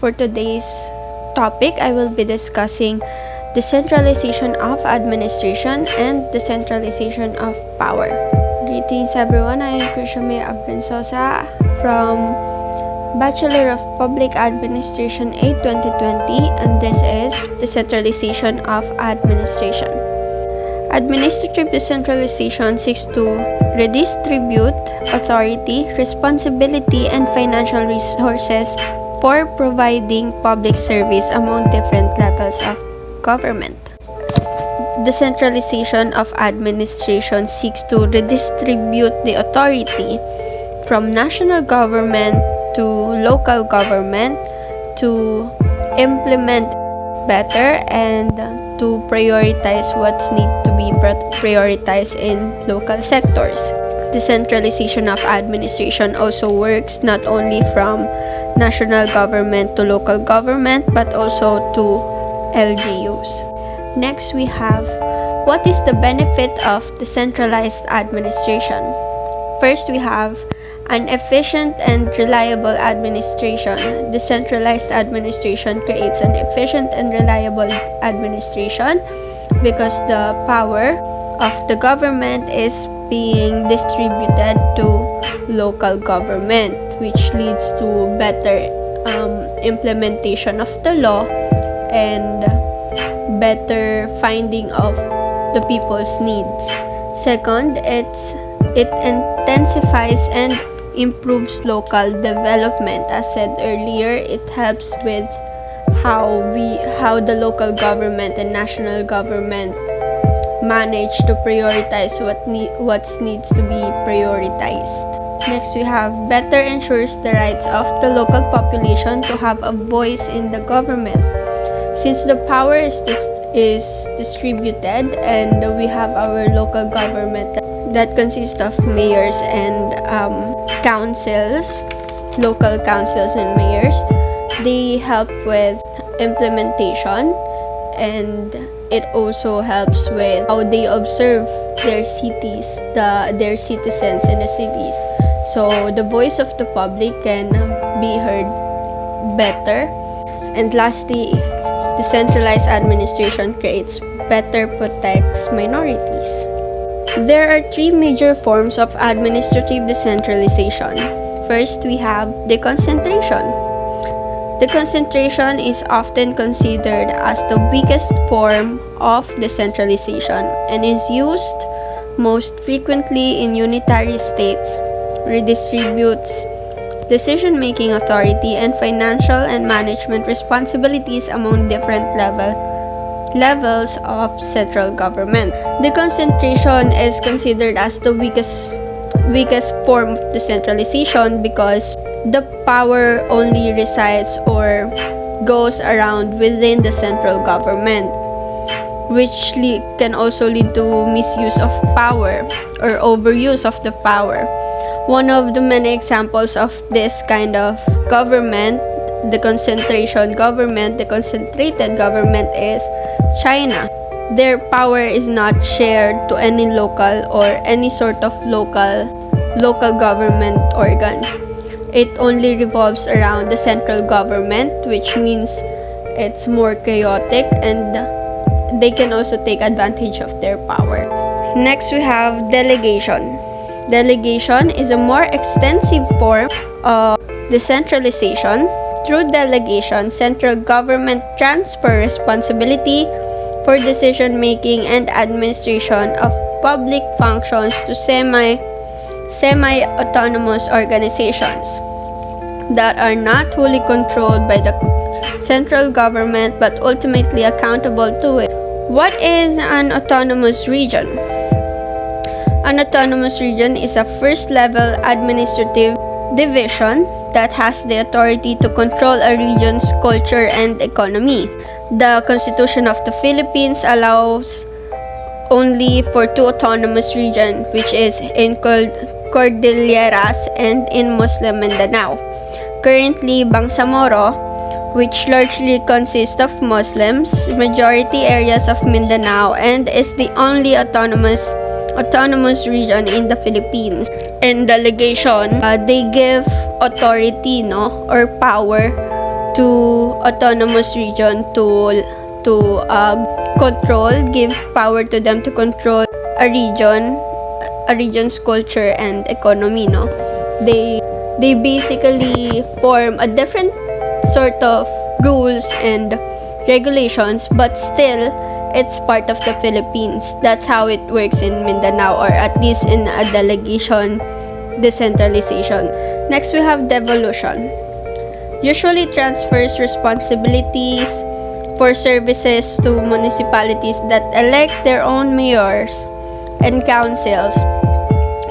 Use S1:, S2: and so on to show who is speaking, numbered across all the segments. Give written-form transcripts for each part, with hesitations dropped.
S1: For today's topic, I will be discussing decentralization of administration and decentralization of power. Greetings everyone, I am Krishame Abrensosa from Bachelor of Public Administration 8 2020, and this is Decentralization of Administration. Administrative decentralization seeks to redistribute authority, responsibility, and financial resources for providing public service among different levels of government. Decentralization of administration seeks to redistribute the authority from national government to local government to implement better and to prioritize what's need to be prioritized in local sectors. Decentralization of administration also works not only from national government to local government but also to LGUs. Next, we have what is the benefit of decentralized administration. First, we have an efficient and reliable administration. Decentralized administration creates an efficient and reliable administration because the power of the government is being distributed to local government, which leads to better implementation of the law and better finding of the people's needs. Second, it intensifies and improves local development. As said earlier, it helps with how the local government and national government manage to prioritize what needs to be prioritized. Next, we have better ensures the rights of the local population to have a voice in the government. Since the power is distributed and we have our local government that consists of mayors and councils, local councils and mayors, they help with implementation, and it also helps with how they observe their cities, their citizens in the cities. So the voice of the public can be heard better. And lastly, decentralized administration creates better protects minorities. There are three major forms of administrative decentralization. First, we have deconcentration. Deconcentration is often considered as the weakest form of decentralization and is used most frequently in unitary states, redistributes decision-making authority and financial and management responsibilities among different levels of central government. Deconcentration is considered as the weakest form of decentralization because the power only resides or goes around within the central government, which can also lead to misuse of power or overuse of the power. One of the many examples of this kind of government, the concentrated government is China. Their power is not shared to any local or any sort of local government organ. It only revolves around the central government, which means it's more chaotic and they can also take advantage of their power. Next, we have delegation. Delegation is a more extensive form of decentralization. Through delegation, central government transfer responsibility for decision-making and administration of public functions to semi-autonomous organizations that are not wholly controlled by the central government but ultimately accountable to it. What is an autonomous region? An autonomous region is a first-level administrative division that has the authority to control a region's culture and economy. The Constitution of the Philippines allows only for two autonomous regions, which is in Cordilleras and in Muslim Mindanao. Currently, Bangsamoro, which largely consists of Muslims, majority areas of Mindanao, and is the only autonomous region in the Philippines. In delegation, they give authority or power to autonomous region to control, give power to them to control a region's culture and economy, no? They basically form a different sort of rules and regulations, but still it's part of the Philippines. That's how it works in Mindanao, or at least in a delegation decentralization. Next, we have devolution. Usually transfers responsibilities for services to municipalities that elect their own mayors and councils,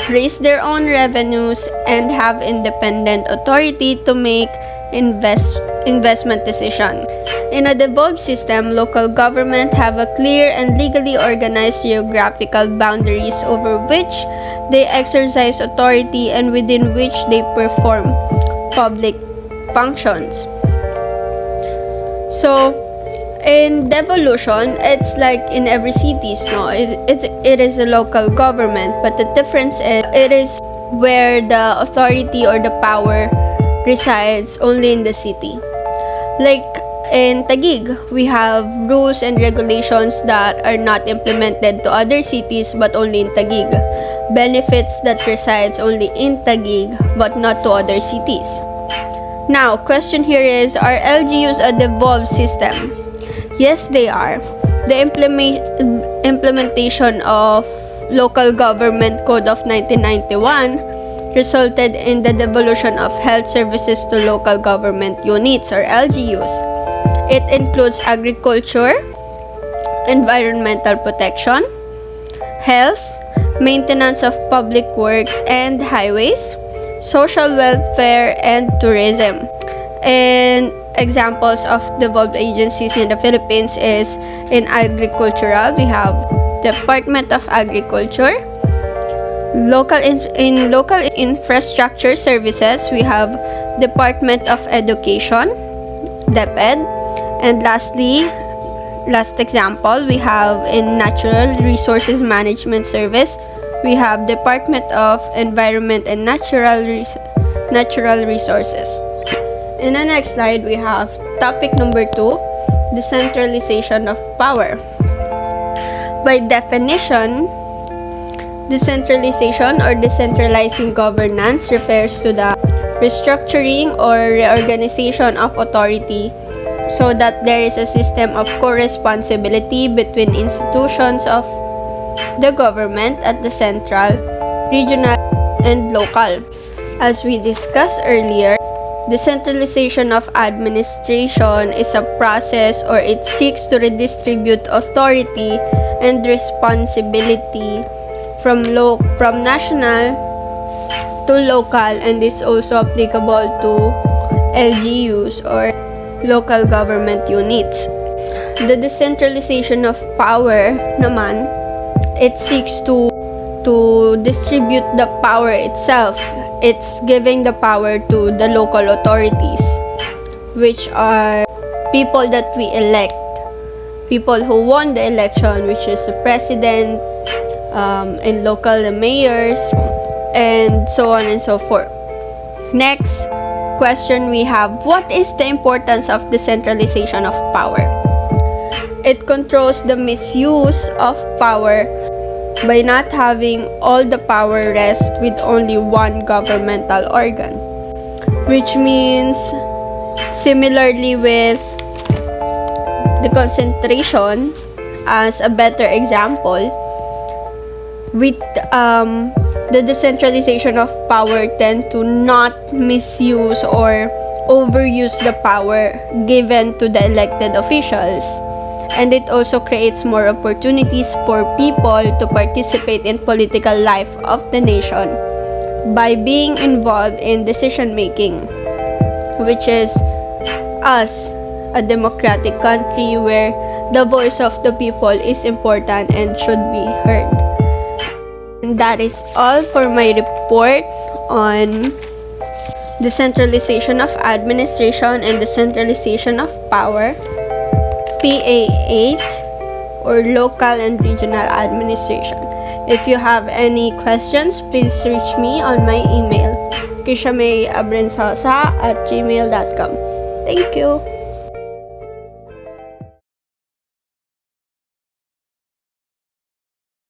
S1: raise their own revenues, and have independent authority to make investment decision. In a devolved system, local government have a clear and legally organized geographical boundaries over which they exercise authority and within which they perform public functions. So, in devolution, it's like in every cities, no? It is a local government, but the difference is it is where the authority or the power resides only in the city. Like in Taguig, we have rules and regulations that are not implemented to other cities but only in Taguig. Benefits that resides only in Taguig but not to other cities. Now, question here is, are LGUs a devolved system? Yes, they are. The implementation of Local Government Code of 1991 resulted in the devolution of health services to local government units or LGUs. It includes agriculture, environmental protection, health, maintenance of public works and highways, social welfare, and tourism. And examples of devolved agencies in the Philippines is in agricultural, we have Department of Agriculture. Local infrastructure services, we have Department of Education, DepEd. And lastly, last example, we have in Natural Resources Management Service, we have Department of Environment and Natural Resources. In the next slide, we have topic number 2, decentralization of power. By definition, decentralization or decentralizing governance refers to the restructuring or reorganization of authority so that there is a system of co-responsibility between institutions of the government at the central, regional, and local. As we discussed earlier, decentralization of administration is a process or it seeks to redistribute authority and responsibility from national to local, and is also applicable to LGUs or local government units. The decentralization of power naman, it seeks to distribute the power itself. It's giving the power to the local authorities, which are people that we elect, people who won the election, which is the president, and local mayors, and so on and so forth. Next question we have, what is the importance of decentralization of power? It controls the misuse of power by not having all the power rest with only one governmental organ, which means similarly with the concentration as a better example, with the decentralization of power tend to not misuse or overuse the power given to the elected officials. And it also creates more opportunities for people to participate in political life of the nation by being involved in decision making, which is us, a democratic country where the voice of the people is important and should be heard. And that is all for my report on decentralization of administration and decentralization of power, PA8, or local and regional administration. If you have any questions, please reach me on my email, krishamay@gmail.com. Thank you.